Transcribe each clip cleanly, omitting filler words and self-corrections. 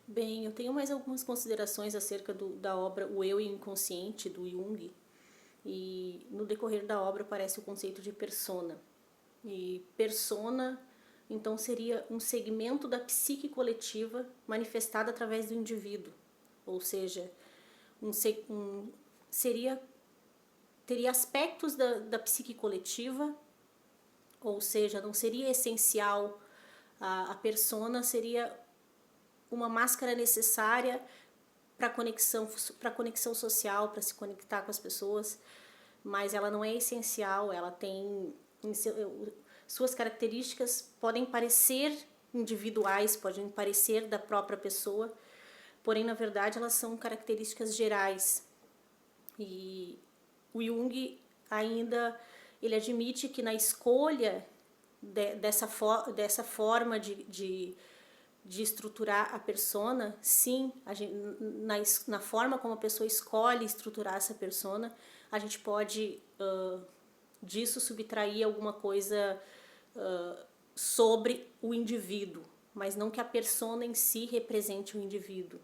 Bem, eu tenho mais algumas considerações acerca da obra O Eu e o Inconsciente, do Jung. E no decorrer da obra aparece o conceito de persona. E persona, então, seria um segmento da psique coletiva manifestada através do indivíduo. Ou seja, seria, teria aspectos da psique coletiva, ou seja, não seria essencial. A persona seria uma máscara necessária para conexão social, para se conectar com as pessoas, mas ela não é essencial. Ela tem suas características podem parecer individuais, podem parecer da própria pessoa, porém na verdade elas são características gerais. E o Jung ainda ele admite que na escolha dessa forma de estruturar a persona, sim, na forma como a pessoa escolhe estruturar essa persona, a gente pode disso subtrair alguma coisa sobre o indivíduo, mas não que a persona em si represente o indivíduo.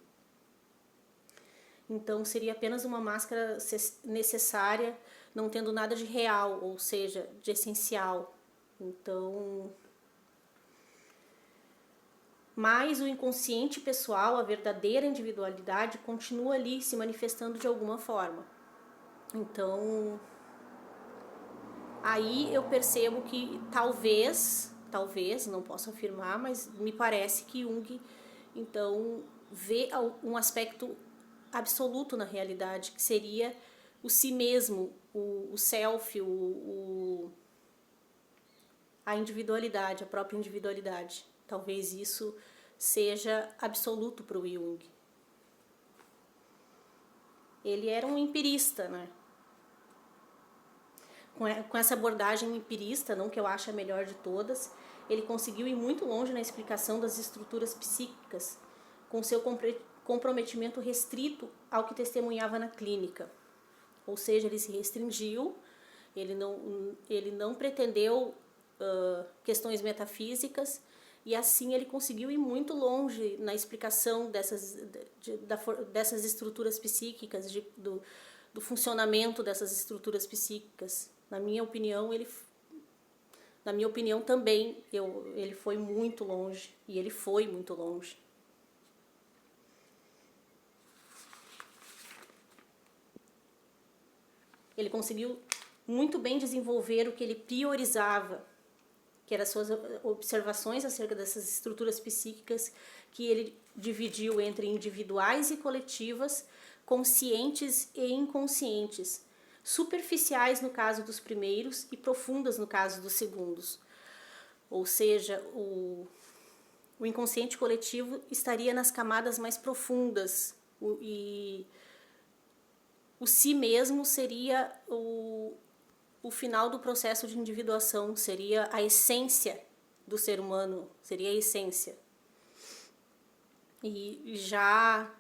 Então seria apenas uma máscara necessária, não tendo nada de real, ou seja, de essencial. Então, mas o inconsciente pessoal, a verdadeira individualidade, continua ali se manifestando de alguma forma. Então, aí eu percebo que talvez, não posso afirmar, mas me parece que Jung, então, vê um aspecto absoluto na realidade, que seria o si mesmo, o self, a individualidade, a própria individualidade. Talvez isso seja absoluto para o Jung. Ele era um empirista, né? Com essa abordagem empirista, não que eu ache a melhor de todas, ele conseguiu ir muito longe na explicação das estruturas psíquicas, com seu comprometimento restrito ao que testemunhava na clínica. Ou seja, ele se restringiu, ele não pretendeu questões metafísicas, e assim ele conseguiu ir muito longe na explicação dessas estruturas psíquicas, do funcionamento dessas estruturas psíquicas. Na minha opinião também, ele foi muito longe, e ele foi muito longe. Ele conseguiu muito bem desenvolver o que ele priorizava, que eram as suas observações acerca dessas estruturas psíquicas, que ele dividiu entre individuais e coletivas, conscientes e inconscientes, superficiais no caso dos primeiros e profundas no caso dos segundos. Ou seja, o inconsciente coletivo estaria nas camadas mais profundas, e o si mesmo seria o final do processo de individuação, seria a essência do ser humano, seria a essência. E já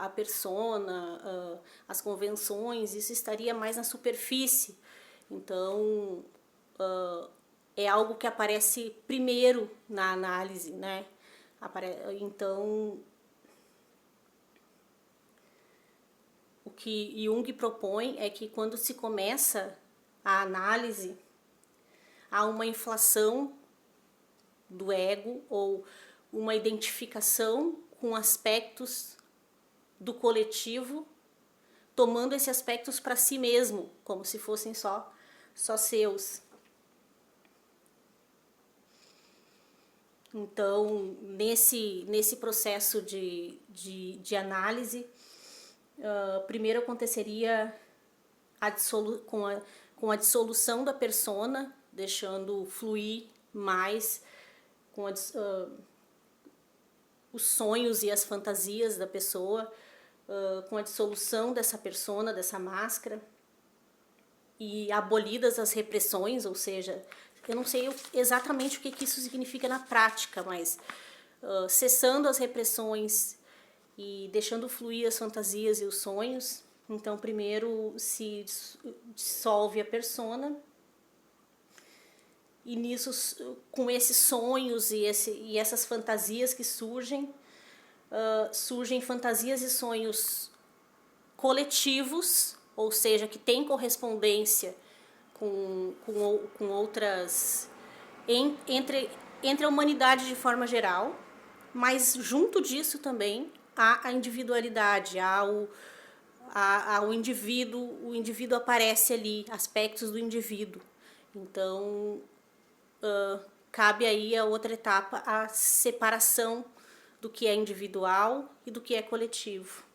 a persona, as convenções, isso estaria mais na superfície. Então, é algo que aparece primeiro na análise, né? Então, o que Jung propõe é que quando se começa a análise, há uma inflação do ego ou uma identificação com aspectos do coletivo, tomando esses aspectos para si mesmo, como se fossem só seus. Então, nesse processo de análise, primeiro aconteceria com a dissolução da persona, deixando fluir mais com os sonhos e as fantasias da pessoa, com a dissolução dessa persona, dessa máscara, e abolidas as repressões, ou seja, eu não sei exatamente o que isso significa na prática, mas cessando as repressões e deixando fluir as fantasias e os sonhos. Então, primeiro se dissolve a persona e nisso, com esses sonhos e essas fantasias que surgem, surgem fantasias e sonhos coletivos, ou seja, que têm correspondência com outras, entre a humanidade de forma geral, mas junto disso também há a individualidade, há o indivíduo aparece ali, aspectos do indivíduo. Então, cabe aí a outra etapa, a separação do que é individual e do que é coletivo.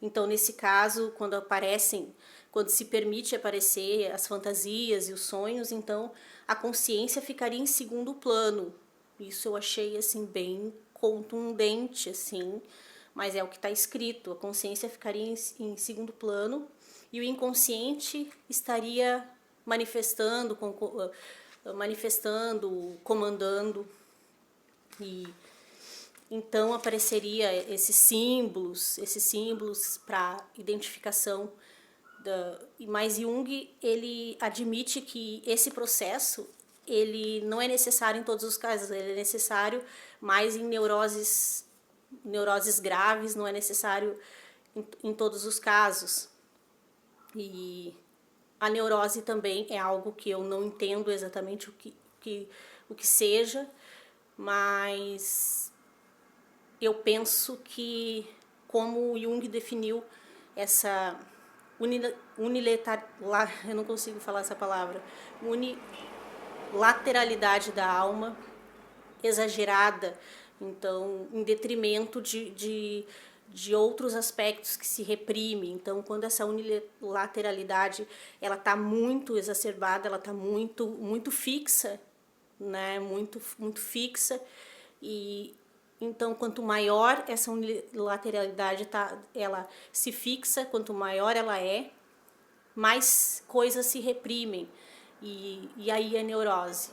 Então, nesse caso, quando se permite aparecer as fantasias e os sonhos, então a consciência ficaria em segundo plano. Isso eu achei assim bem contundente, assim, mas é o que está escrito. A consciência ficaria em segundo plano e o inconsciente estaria manifestando, comandando, e então apareceria esses símbolos para identificação mas Jung, ele admite que esse processo ele não é necessário em todos os casos, ele é necessário mais em neuroses graves, não é necessário em todos os casos. E a neurose também é algo que eu não entendo exatamente o que seja, mas eu penso que, como Jung definiu essa eu não consigo falar essa palavra, unilateralidade da alma exagerada, então em detrimento de outros aspectos que se reprimem. Então, quando essa unilateralidade ela está muito exacerbada, ela está muito fixa, né? Muito fixa, e então quanto maior essa unilateralidade ela se fixa, quanto maior ela mais coisas se reprimem, e aí é neurose.